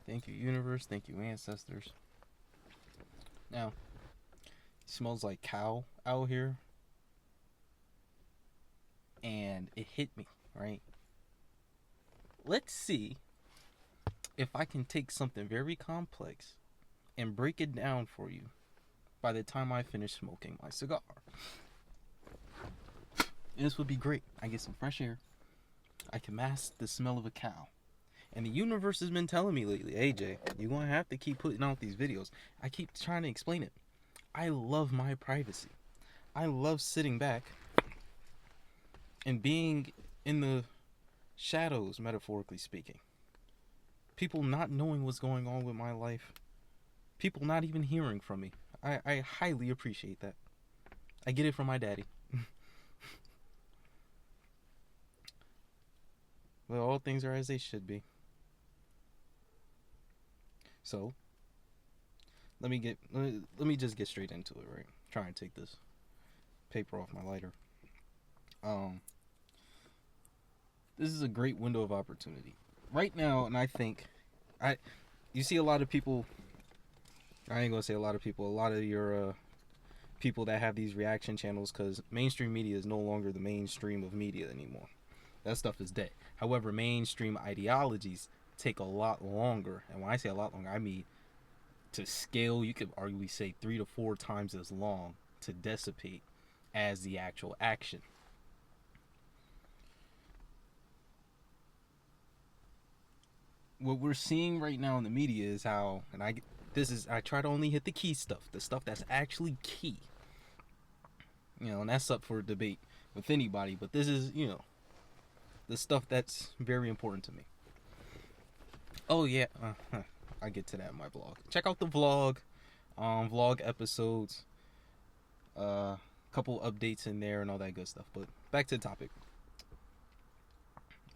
Thank you, universe. Thank you, ancestors. Now, it smells like cow out here, and it hit me, right? Let's see if I can take something very complex and break it down for you by the time I finish smoking my cigar. And this would be great. I get some fresh air. I can mask the smell of a cow. And the universe has been telling me lately, hey Jay, you're going to have to keep putting out these videos. I keep trying to explain it. I love my privacy. I love sitting back and being in the shadows, metaphorically speaking. People not knowing what's going on with my life. People not even hearing from me. I highly appreciate that. I get it from my daddy. Well, all things are as they should be. So, let me just get straight into it, right? Try and take this paper off my lighter. This is a great window of opportunity right now, and I think you see a lot of people. I ain't gonna say a lot of people. A lot of your people that have these reaction channels, because mainstream media is no longer the mainstream of media anymore. That stuff is dead. However, mainstream ideologies take a lot longer, and when I say a lot longer, I mean to scale. You could arguably say 3 to 4 times as long to dissipate as the actual action. What we're seeing right now in the media is how, and I try to only hit the key stuff, the stuff that's actually key. And that's up for debate with anybody, but this is, the stuff that's very important to me. Oh yeah, I get to that in my vlog. Check out the vlog episodes, couple updates in there and all that good stuff. But back to the topic.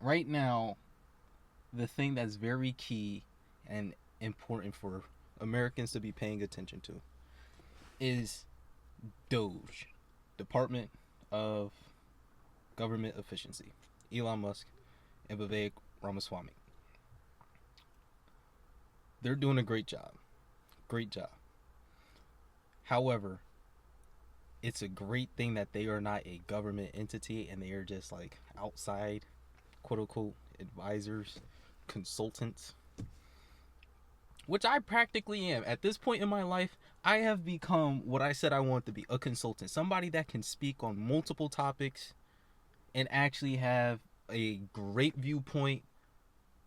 Right now, the thing that's very key and important for Americans to be paying attention to is DOGE, Department of Government Efficiency, Elon Musk and Vivek Ramaswamy. They're doing a great job. Great job. However, it's a great thing that they are not a government entity and they are just like outside, quote unquote, advisors, consultants, which I practically am. At this point in my life, I have become what I said I want to be, a consultant. Somebody that can speak on multiple topics and actually have a great viewpoint,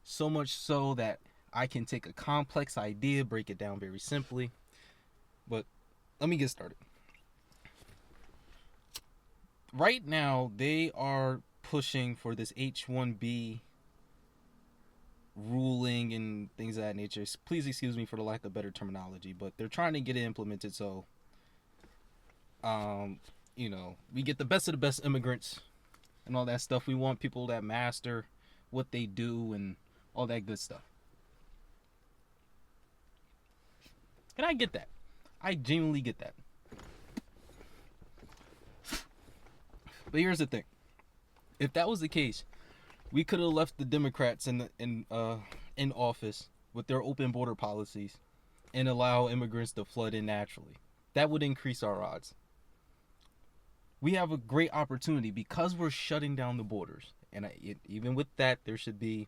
so much so that I can take a complex idea, break it down very simply. But let me get started. Right now, they are pushing for this H-1B ruling and things of that nature. Please excuse me for the lack of better terminology, but they're trying to get it implemented so we get the best of the best immigrants and all that stuff. We want people that master what they do and all that good stuff. And I get that. I genuinely get that. But here's the thing. If that was the case, we could have left the Democrats in office with their open border policies and allow immigrants to flood in naturally. That would increase our odds. We have a great opportunity because we're shutting down the borders. And even with that, there should be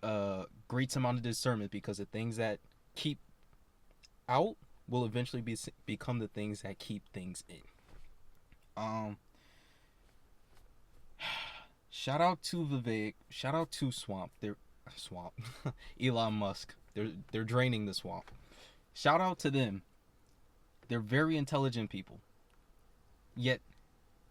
a great amount of discernment, because the things that keep out will eventually become the things that keep things in. Shout out to Vivek. Shout out to Elon Musk. They're draining the swamp. Shout out to them. They're very intelligent people. Yet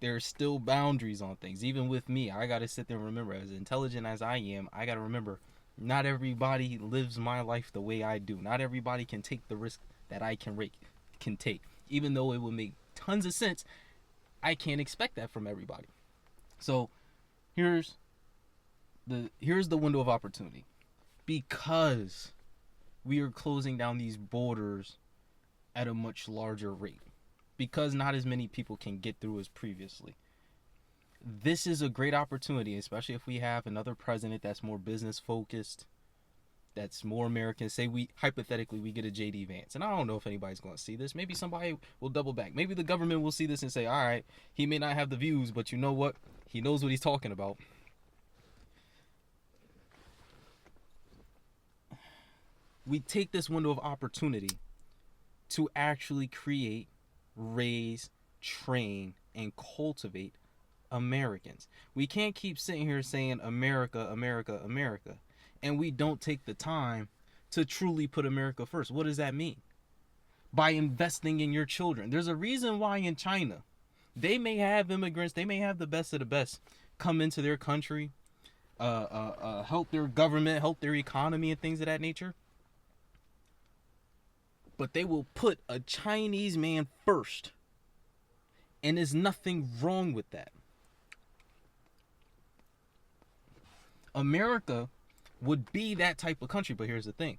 there's still boundaries on things. Even with me, I gotta sit there and remember, as intelligent as I am, I gotta remember, not everybody lives my life the way I do. Not everybody can take the risk that I can take. Even though it would make tons of sense, I can't expect that from everybody. So here's the window of opportunity. Because we are closing down these borders at a much larger rate, because not as many people can get through as previously, this is a great opportunity, especially if we have another president that's more business focused that's more American. Say we hypothetically we get a JD Vance, and I don't know if anybody's going to see this. Maybe somebody will double back. Maybe the government will see this and say, all right, he may not have the views, but you know what? He knows what he's talking about. We take this window of opportunity to actually create, raise, train, and cultivate Americans. We can't keep sitting here saying America, America, America, and we don't take the time to truly put America first. What does that mean? By investing in your children. There's a reason why in China, they may have immigrants, they may have the best of the best come into their country, help their government, help their economy and things of that nature. But they will put a Chinese man first. And there's nothing wrong with that. America would be that type of country, but here's the thing.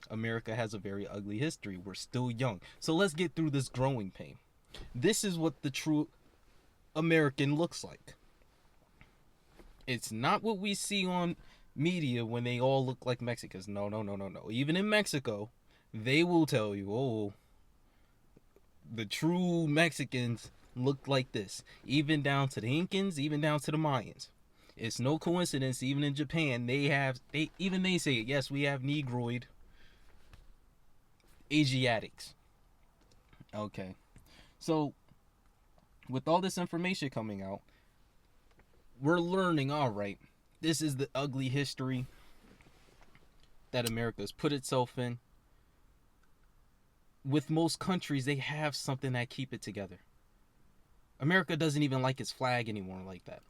America has a very ugly history. We're still young. So let's get through this growing pain. This is what the true American looks like. It's not what we see on media when they all look like Mexicans. No. Even in Mexico, they will tell you, oh, the true Mexicans look like this. Even down to the Incans, even down to the Mayans. It's no coincidence, even in Japan, they say it. Yes, we have Negroid Asiatics. Okay. So, with all this information coming out, we're learning, all right, this is the ugly history that America's put itself in. With most countries, they have something that keep it together. America doesn't even like its flag anymore like that.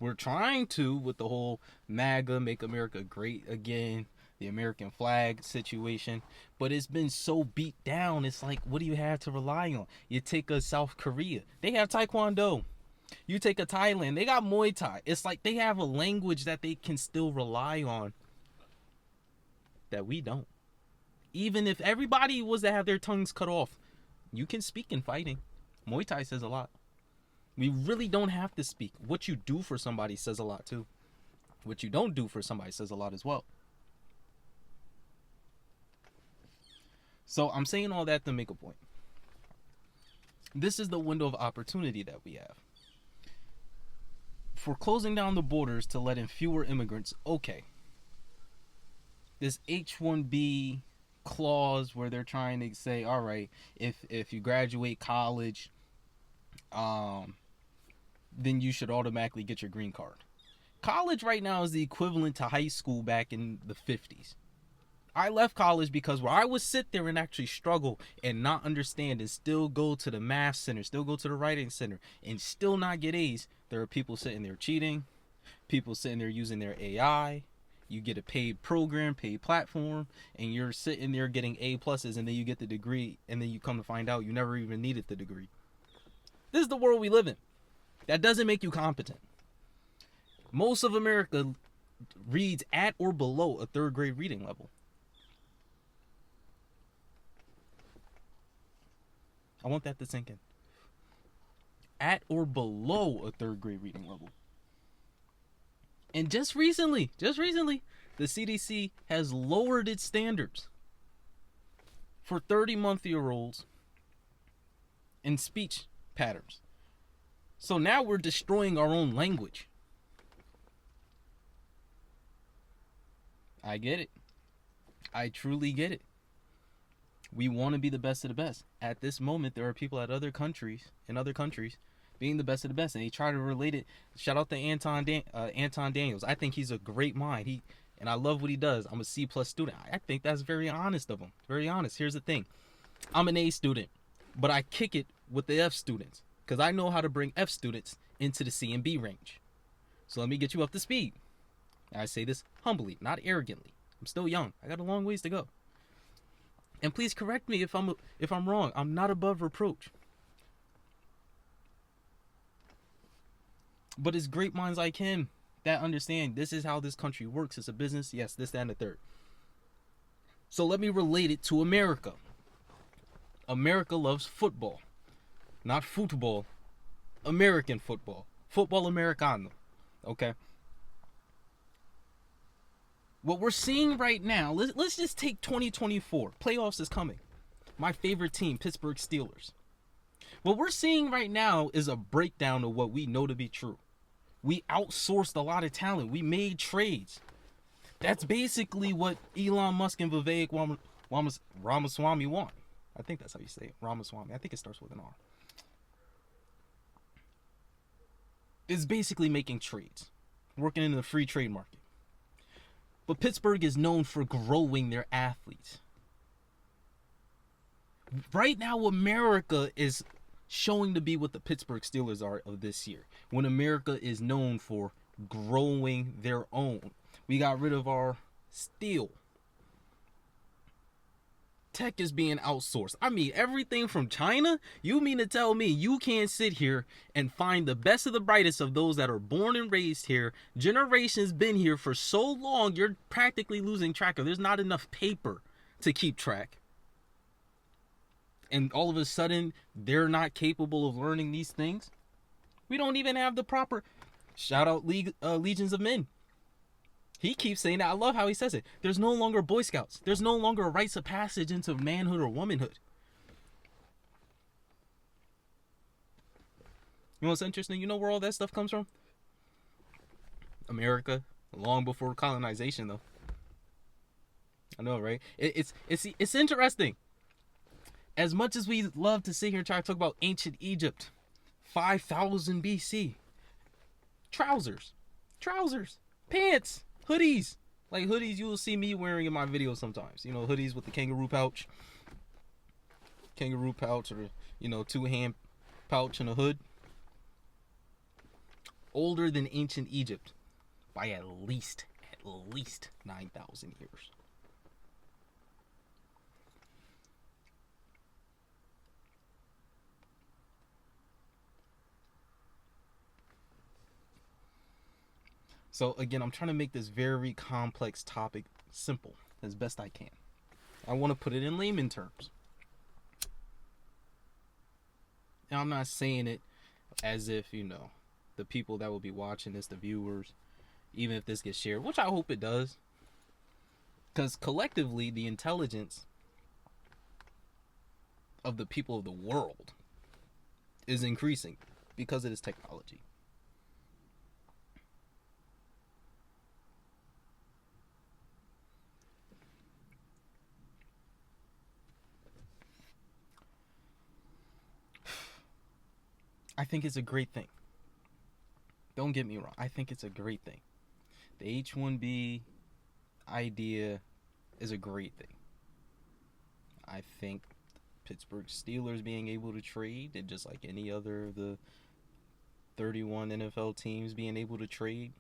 We're trying to, with the whole MAGA, make America great again, the American flag situation, but it's been so beat down. It's like, what do you have to rely on? You take a South Korea, they have Taekwondo. You take a Thailand, they got Muay Thai. It's like they have a language that they can still rely on that we don't. Even if everybody was to have their tongues cut off, you can speak in fighting. Muay Thai says a lot. We really don't have to speak. What you do for somebody says a lot too. What you don't do for somebody says a lot as well. So I'm saying all that to make a point. This is the window of opportunity that we have. For closing down the borders to let in fewer immigrants, okay. This H-1B clause where they're trying to say, all right, if you graduate college, then you should automatically get your green card. College right now is the equivalent to high school back in the 50s. I left college because where I would sit there and actually struggle and not understand and still go to the math center, still go to the writing center, and still not get A's, there are people sitting there cheating, people sitting there using their AI. You get a paid program, paid platform, and you're sitting there getting A pluses, and then you get the degree, and then you come to find out you never even needed the degree. This is the world we live in. That doesn't make you competent. Most of America reads at or below a third grade reading level. I want that to sink in. At or below a third grade reading level. And just recently, the CDC has lowered its standards for 30-month-year-olds in speech patterns. So now we're destroying our own language. I get it. I truly get it. We want to be the best of the best. At this moment, there are people in other countries being the best of the best, and they try to relate it. Shout out to Anton Daniels. I think he's a great mind. And I love what he does. I'm a C+ student. I think that's very honest of him. Very honest. Here's the thing. I'm an A student, but I kick it with the F students because I know how to bring F students into the C and B range. So let me get you up to speed. I say this humbly, not arrogantly. I'm still young. I got a long ways to go. And please correct me if I'm wrong. I'm not above reproach. But it's great minds like him that understand this is how this country works. It's a business. Yes, this, that, and the third. So let me relate it to America. America loves football. Not football. American football. Football Americano. Okay? What we're seeing right now, let's just take 2024. Playoffs is coming. My favorite team, Pittsburgh Steelers. What we're seeing right now is a breakdown of what we know to be true. We outsourced a lot of talent. We made trades. That's basically what Elon Musk and Vivek Ramaswamy want. I think that's how you say it. Ramaswamy. I think it starts with an R. It's basically making trades. Working in the free trade market. But Pittsburgh is known for growing their athletes. Right now, America is showing to be what the Pittsburgh Steelers are of this year. When America is known for growing their own. We got rid of our steel. Tech is being outsourced. I mean, everything from China? You mean to tell me you can't sit here and find the best of the brightest of those that are born and raised here, generations been here for so long, you're practically losing track of. There's not enough paper to keep track. And all of a sudden, they're not capable of learning these things. We don't even have the proper... Shout out Legions of Men. He keeps saying that. I love how he says it. There's no longer Boy Scouts. There's no longer rites of passage into manhood or womanhood. You know what's interesting? You know where all that stuff comes from? America. Long before colonization, though. I know, right? It's interesting. As much as we love to sit here and try to talk about ancient Egypt, 5000 BC, trousers, pants, hoodies. Like hoodies you will see me wearing in my videos sometimes. You know, hoodies with the kangaroo pouch or, you know, two-hand pouch and a hood. Older than ancient Egypt by at least 9,000 years. So again, I'm trying to make this very complex topic simple as best I can. I want to put it in layman terms. And I'm not saying it as if, you know, the people that will be watching this, the viewers, even if this gets shared, which I hope it does. Because collectively, the intelligence of the people of the world is increasing because of this technology. I think it's a great thing. Don't get me wrong. I think it's a great thing. The H-1B idea is a great thing. I think Pittsburgh Steelers being able to trade, and just like any other of the 31 NFL teams being able to trade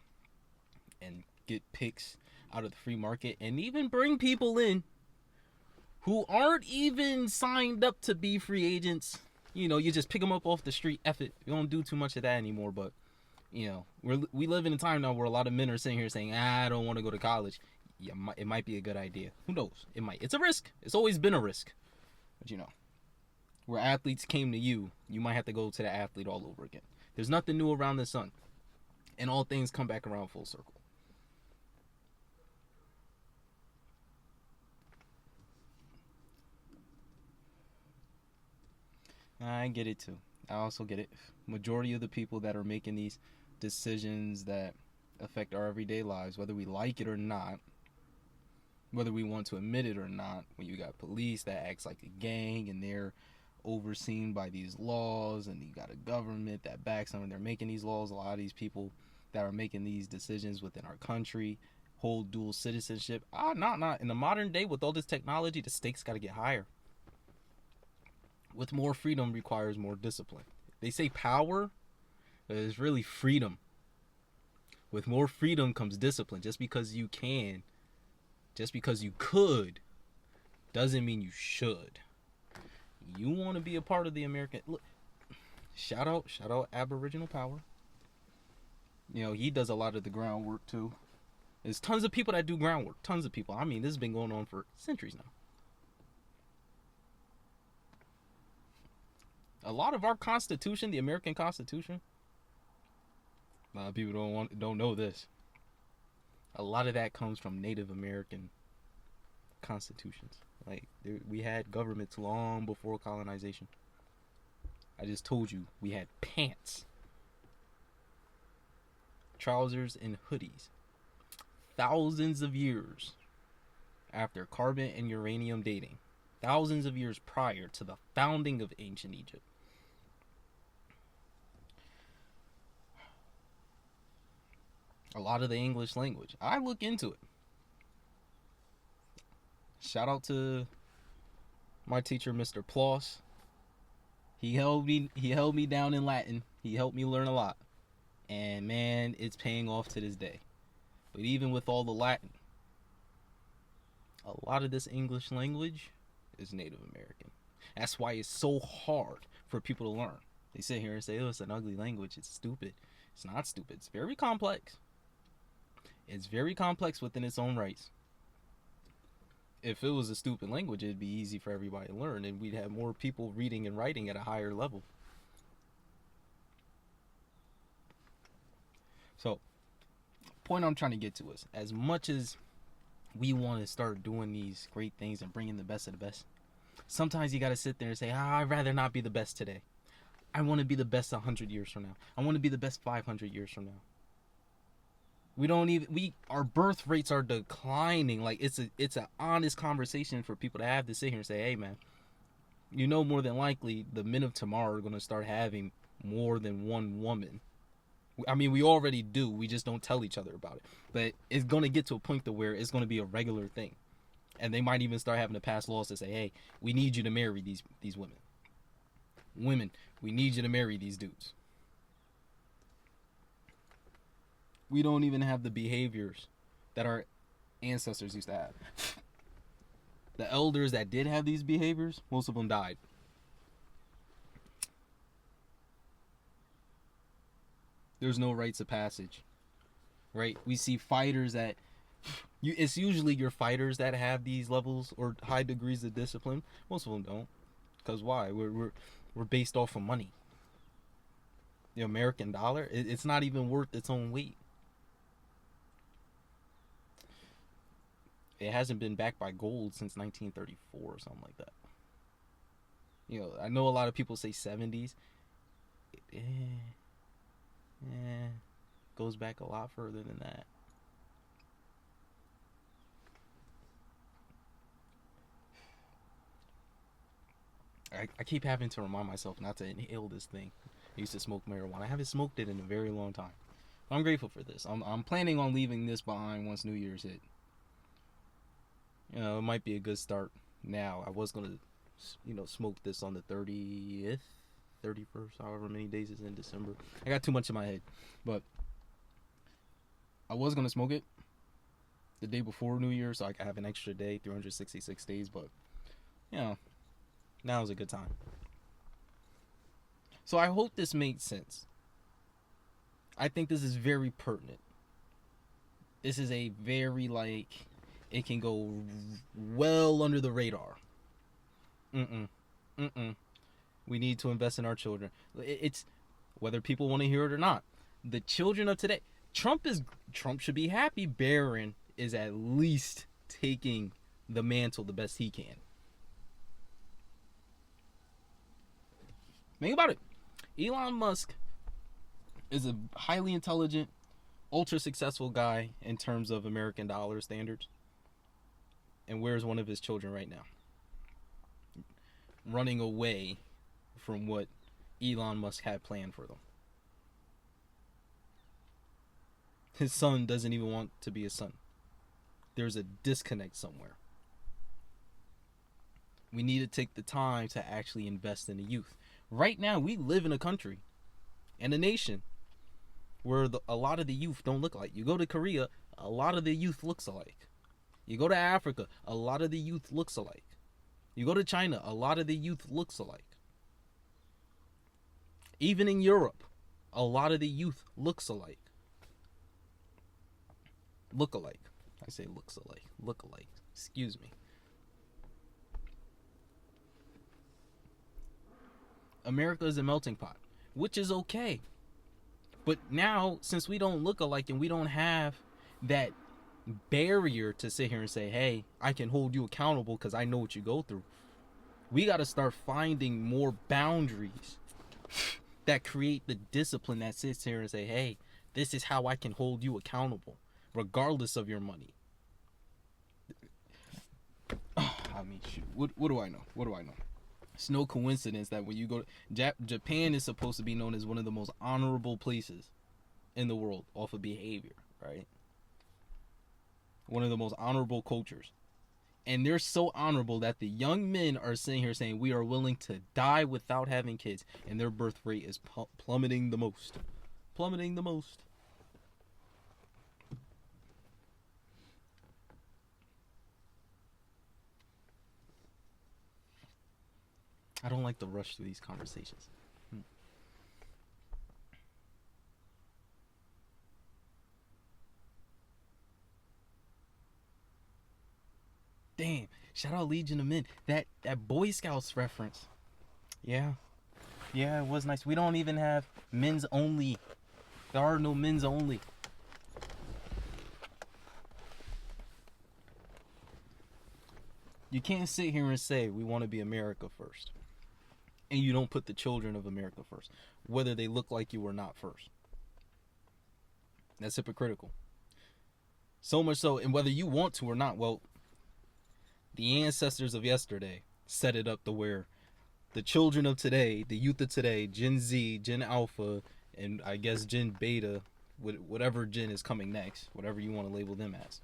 and get picks out of the free market and even bring people in who aren't even signed up to be free agents. You know, you just pick them up off the street. F it. We don't do too much of that anymore. But, you know, we live in a time now where a lot of men are sitting here saying, I don't want to go to college. Yeah, it might be a good idea. Who knows? It might. It's a risk. It's always been a risk. But, you know, where athletes came to you, you might have to go to the athlete all over again. There's nothing new around the sun. And all things come back around full circle. I get it too. I also get it. Majority of the people that are making these decisions that affect our everyday lives, whether we like it or not, whether we want to admit it or not, when you got police that acts like a gang and they're overseen by these laws, and you got a government that backs them and they're making these laws, a lot of these people that are making these decisions within our country hold dual citizenship. Not in the modern day with all this technology, the stakes got to get higher. With more freedom requires more discipline. They say power, but it's really freedom. With more freedom comes discipline. Just because you can, just because you could, doesn't mean you should. You want to be a part of the American... Look, shout out Aboriginal Power. You know, he does a lot of the groundwork too. There's tons of people that do groundwork. Tons of people. I mean, this has been going on for centuries now. A lot of our Constitution, the American Constitution, a lot of people don't know this. A lot of that comes from Native American constitutions. Like we had governments long before colonization. I just told you we had pants, trousers, and hoodies. Thousands of years after carbon and uranium dating. Thousands of years prior to the founding of ancient Egypt. A lot of the English language. I look into it. Shout out to my teacher, Mr. Ploss. He held me down in Latin. He helped me learn a lot. And man, it's paying off to this day. But even with all the Latin, a lot of this English language is Native American. That's why it's so hard for people to learn. They sit here and say, oh, it's an ugly language. It's stupid. It's not stupid. It's very complex. It's very complex within its own rights. If it was a stupid language, it'd be easy for everybody to learn, and we'd have more people reading and writing at a higher level. So, point I'm trying to get to is, as much as we want to start doing these great things and bringing the best of the best, sometimes you got to sit there and say, I'd rather not be the best today. I want to be the best 100 years from now. I want to be the best 500 years from now. Our birth rates are declining. Like it's an honest conversation for people to have, to sit here and say, hey man, more than likely the men of tomorrow are going to start having more than one woman. I mean, we already do. We just don't tell each other about it. But it's going to get to a point to where it's going to be a regular thing. And they might even start having to pass laws to say, hey, we need you to marry these women. Women, we need you to marry these dudes. We don't even have the behaviors that our ancestors used to have. The elders that did have these behaviors, most of them died. There's no rites of passage, right? We see fighters that it's usually your fighters that have these levels or high degrees of discipline. Most of them don't, because why? We're based off of money. The American dollar, it's not even worth its own weight. It hasn't been backed by gold since 1934 or something like that. I know a lot of people say 70s. Goes back a lot further than that. I keep having to remind myself not to inhale this thing. I used to smoke marijuana. I haven't smoked it in a very long time. I'm grateful for this. I'm planning on leaving this behind once New Year's hit. It might be a good start now. I was going to, smoke this on the 30th, 31st, however many days is in December. I got too much in my head. But I was going to smoke it the day before New Year so I could have an extra day, 366 days. But, now is a good time. So I hope this made sense. I think this is very pertinent. This is a very, it can go well under the radar. We need to invest in our children. It's whether people want to hear it or not. The children of today. Trump should be happy Barron is at least taking the mantle the best he can. Think about it. Elon Musk is a highly intelligent, ultra successful guy in terms of American dollar standards. And where's one of his children right now? Running away from what Elon Musk had planned for them. His son doesn't even want to be a son. There's a disconnect somewhere. We need to take the time to actually invest in the youth. Right now, we live in a country and a nation where a lot of the youth don't look alike. You go to Korea, a lot of the youth looks alike. You go to Africa, a lot of the youth looks alike. You go to China, a lot of the youth looks alike. Even in Europe, a lot of the youth looks alike. Look alike. I say looks alike. Look alike. Excuse me. America is a melting pot, which is okay. But now, since we don't look alike and we don't have that barrier to sit here and say, hey, I can hold you accountable because I know what you go through. We got to start finding more boundaries that create the discipline that sits here and say, hey, this is how I can hold you accountable, regardless of your money. I mean, shoot, what do I know? What do I know? It's no coincidence that when you go to Japan is supposed to be known as one of the most honorable places in the world off of behavior, right? One of the most honorable cultures. And they're so honorable that the young men are sitting here saying we are willing to die without having kids, and their birth rate is plummeting the most. Plummeting the most. I don't like to rush through these conversations. Damn, shout out Legion of Men. That Boy Scouts reference. Yeah. Yeah, it was nice. We don't even have men's only. There are no men's only. You can't sit here and say we want to be America first, and you don't put the children of America first, whether they look like you or not first. That's hypocritical. So much so, and whether you want to or not, well, the ancestors of yesterday set it up to where the children of today, the youth of today, Gen Z, Gen Alpha, and I guess Gen Beta, whatever Gen is coming next, whatever you want to label them as,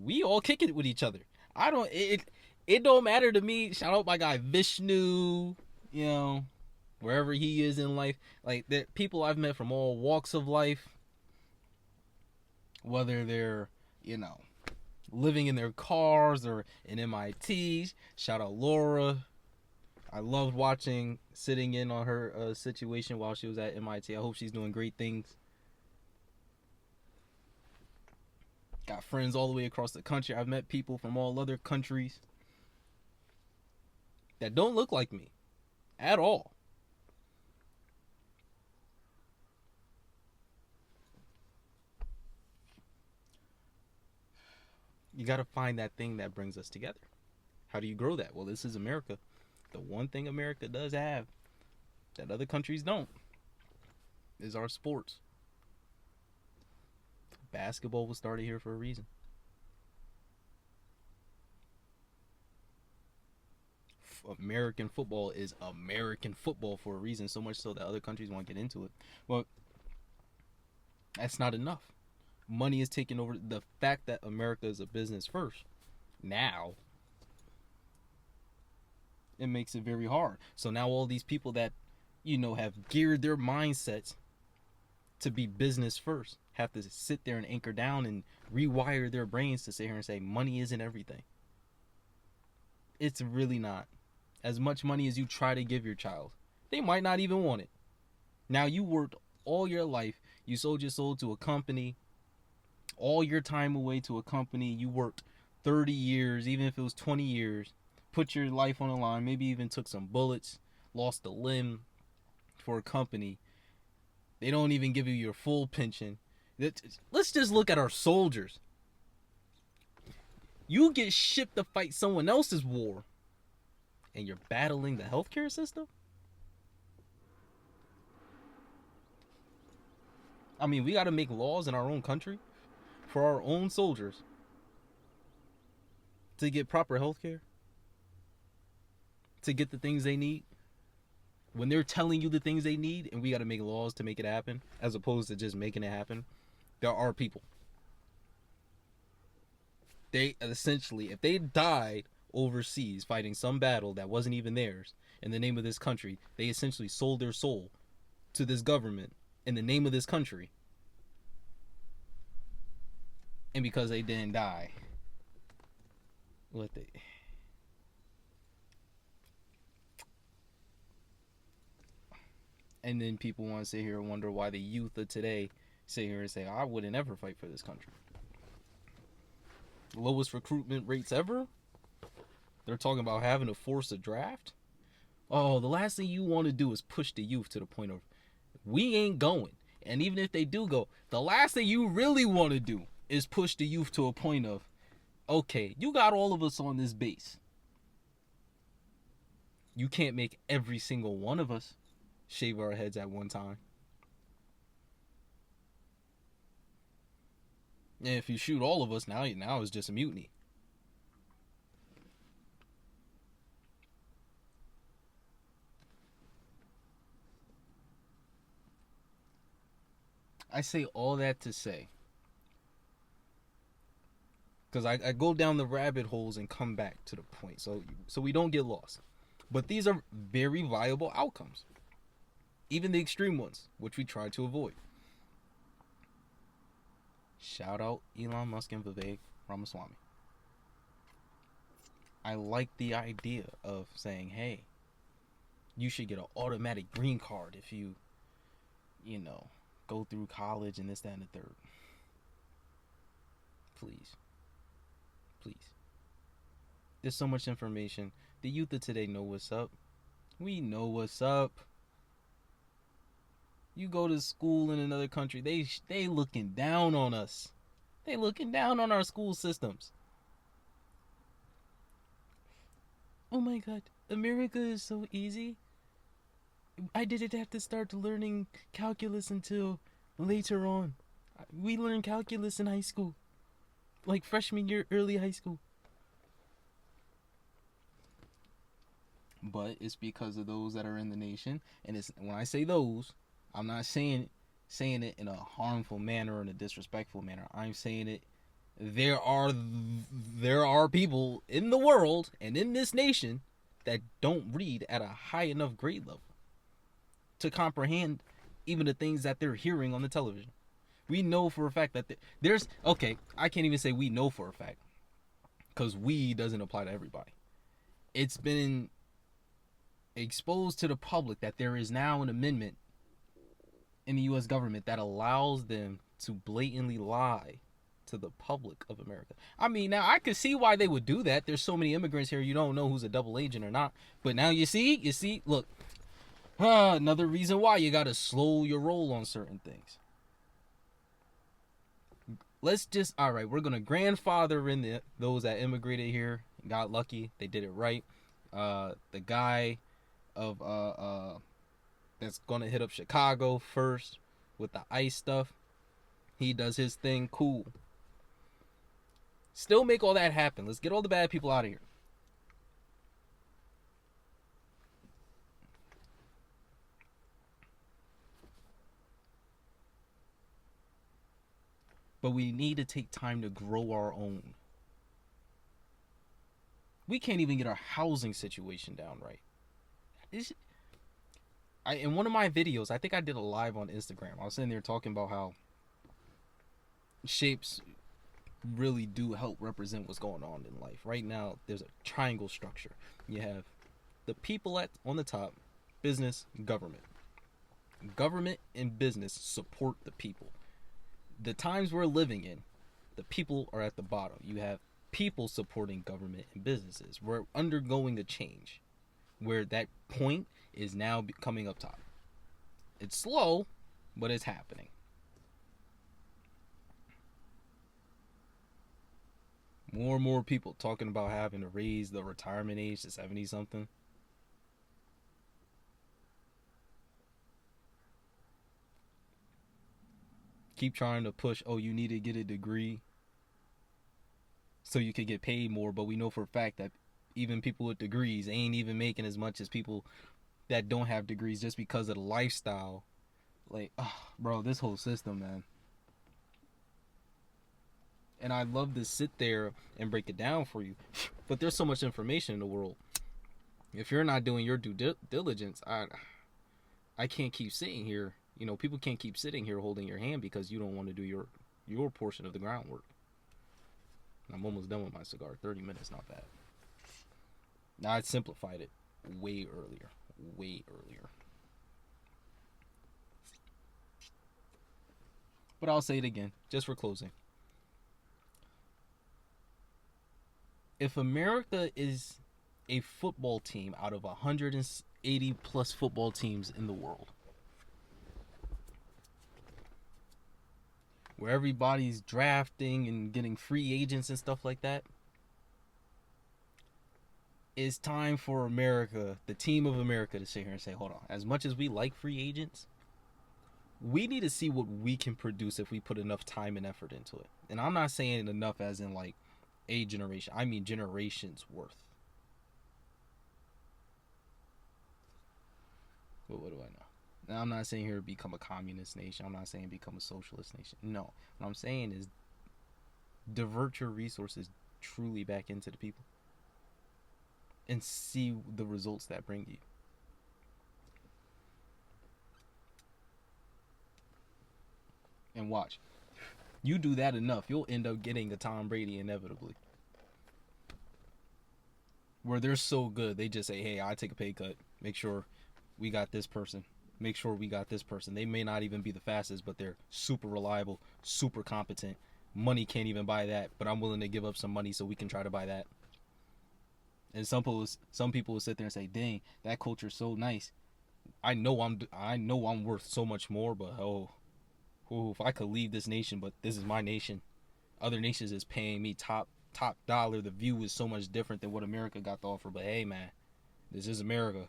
we all kick it with each other. It don't matter to me. Shout out my guy Vishnu, you know, wherever he is in life. Like, the people I've met from all walks of life, whether they're, you know, living in their cars or in MIT. Shout out Laura. I loved sitting in on her situation while she was at MIT. I hope she's doing great things. Got friends all the way across the country. I've met people from all other countries that don't look like me at all. You got to find that thing that brings us together. How do you grow that? Well, this is America. The one thing America does have that other countries don't is our sports. Basketball was started here for a reason. American football is American football for a reason, so much so that other countries won't get into it. Well, that's not enough. Money is taking over. The fact that America is a business first, now, it makes it very hard. So now all these people that, you know, have geared their mindsets to be business first have to sit there and anchor down and rewire their brains to sit here and say money isn't everything. It's really not. As much money as you try to give your child, they might not even want it. Now, you worked all your life. You sold your soul to a company. All your time away to a company. You worked 30 years, even if it was 20 years. Put your life on the line. Maybe even took some bullets. Lost a limb for a company. They don't even give you your full pension. Let's just look at our soldiers. You get shipped to fight someone else's war, and you're battling the healthcare system? I mean, we got to make laws in our own country for our own soldiers to get proper healthcare, to get the things they need. When they're telling you the things they need, and we got to make laws to make it happen, as opposed to just making it happen, there are people. They essentially, if they died overseas fighting some battle that wasn't even theirs in the name of this country, they essentially sold their soul to this government in the name of this country. And because they didn't die, and then people want to sit here and wonder why the youth of today sit here and say, I wouldn't ever fight for this country. Lowest recruitment rates ever? They're talking about having to force a draft? Oh, the last thing you want to do is push the youth to the point of, we ain't going. And even if they do go, the last thing you really want to do is push the youth to a point of, okay, you got all of us on this base. You can't make every single one of us shave our heads at one time. And if you shoot all of us, now it's just a mutiny. I say all that to say, because I go down the rabbit holes and come back to the point, so we don't get lost. But these are very viable outcomes, even the extreme ones, which we try to avoid. Shout out Elon Musk and Vivek Ramaswamy. I like the idea of saying, hey, you should get an automatic green card if you go through college and this, that, and the third. Please. There's so much information. The youth of today know what's up. We know what's up. You go to school in another country, they looking down on us. They looking down on our school systems. Oh my God, America is so easy. I didn't have to start learning calculus until later on. We learned calculus in high school. Like freshman year, early high school. But it's because of those that are in the nation. And it's when I say those, I'm not saying it in a harmful manner or in a disrespectful manner. I'm saying it. There are people in the world and in this nation that don't read at a high enough grade level to comprehend even the things that they're hearing on the television. We know for a fact that I can't even say we know for a fact, because we doesn't apply to everybody. It's been exposed to the public that there is now an amendment in the U.S. government that allows them to blatantly lie to the public of America. I mean, now I could see why they would do that. There's so many immigrants here, you don't know who's a double agent or not. But now you see, look, another reason why you gotta slow your roll on certain things. Alright, we're gonna grandfather in those that immigrated here, got lucky, they did it right. The guy of that's gonna hit up Chicago first with the ICE stuff, he does his thing, cool. Still make all that happen. Let's get all the bad people out of here. But we need to take time to grow our own. We can't even get our housing situation down right. In one of my videos, I think I did a live on Instagram, I was sitting there talking about how shapes really do help represent what's going on in life. Right now, there's a triangle structure. You have the people on the top, business, government. Government and business support the people. The times we're living in, the people are at the bottom. You have people supporting government and businesses. We're undergoing a change where that point is now coming up top. It's slow, but it's happening. More and more people talking about having to raise the retirement age to 70 something. Keep trying to push, you need to get a degree so you could get paid more, but we know for a fact that even people with degrees ain't even making as much as people that don't have degrees, just because of the lifestyle. Like, bro, this whole system, man. And I'd love to sit there and break it down for you, but there's so much information in the world. If you're not doing your due diligence, I can't keep sitting here. People can't keep sitting here holding your hand because you don't want to do your portion of the groundwork. I'm almost done with my cigar. 30 minutes, not bad. Now, I simplified it way earlier. But I'll say it again, just for closing. If America is a football team out of 180 plus football teams in the world, where everybody's drafting and getting free agents and stuff like that. It's time for America, the team of America, to sit here and say, hold on, as much as we like free agents, we need to see what we can produce if we put enough time and effort into it. And I'm not saying enough as in like a generation. I mean generations worth. But what do I know? Now, I'm not saying here become a communist nation. I'm not saying become a socialist nation. No. What I'm saying is divert your resources truly back into the people and see the results that bring you. And watch. You do that enough, you'll end up getting a Tom Brady inevitably. Where they're so good, they just say, hey, I take a pay cut. Make sure we got this person. Make sure we got this person. They may not even be the fastest, but they're super reliable, super competent. Money can't even buy that, but I'm willing to give up some money so we can try to buy that. And some people will sit there and say, dang, that culture's so nice. I know I'm worth so much more, but if I could leave this nation, but this is my nation. Other nations is paying me top dollar. The view is so much different than what America got to offer. But hey, man, this is America.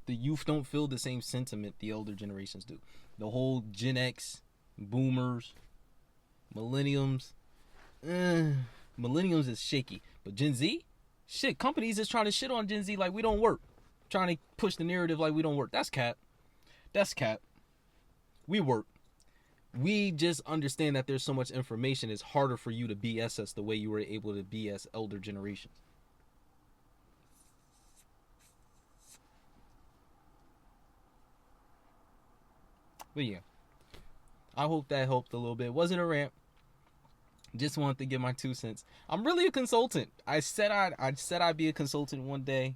The youth don't feel the same sentiment the older generations do. The whole Gen X, boomers, millenniums, millenniums is shaky. But Gen Z, shit, companies is trying to shit on Gen Z like we don't work. Trying to push the narrative like we don't work. That's cap. That's cap. We work. We just understand that there's so much information. It's harder for you to BS us the way you were able to BS elder generations. But yeah, I hope that helped a little bit. Wasn't a rant. Just wanted to give my 2 cents. I'm really a consultant. I said I'd be a consultant one day.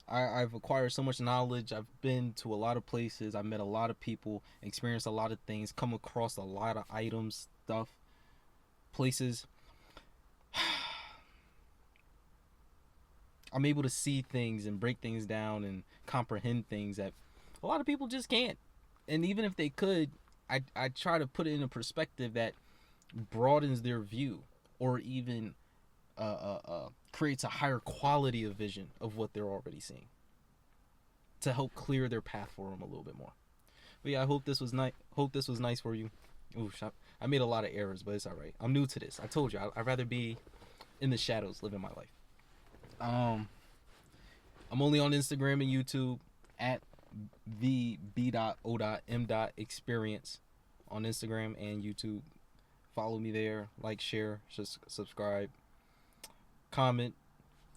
I've acquired so much knowledge. I've been to a lot of places. I've met a lot of people, experienced a lot of things, come across a lot of items, stuff, places. I'm able to see things and break things down and comprehend things that a lot of people just can't. And even if they could, I try to put it in a perspective that broadens their view, or even creates a higher quality of vision of what they're already seeing, to help clear their path for them a little bit more. But yeah, I hope this was nice. Hope this was nice for you. Ooh, I made a lot of errors, but it's all right. I'm new to this. I told you, I'd rather be in the shadows, living my life. I'm only on Instagram and YouTube at vb.o.m.experience on Instagram and YouTube. Follow me there. Like, share, just subscribe, comment,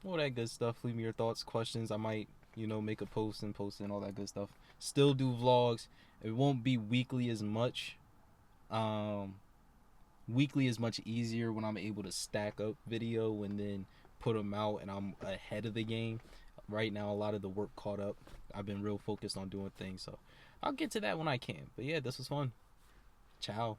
all that good stuff. Leave me your thoughts, questions. I might, make a post and all that good stuff. Still do vlogs. It won't be weekly as much. Weekly is much easier when I'm able to stack up video and then put them out and I'm ahead of the game. Right now, a lot of the work caught up. I've been real focused on doing things, so I'll get to that when I can. But yeah, this was fun. Ciao.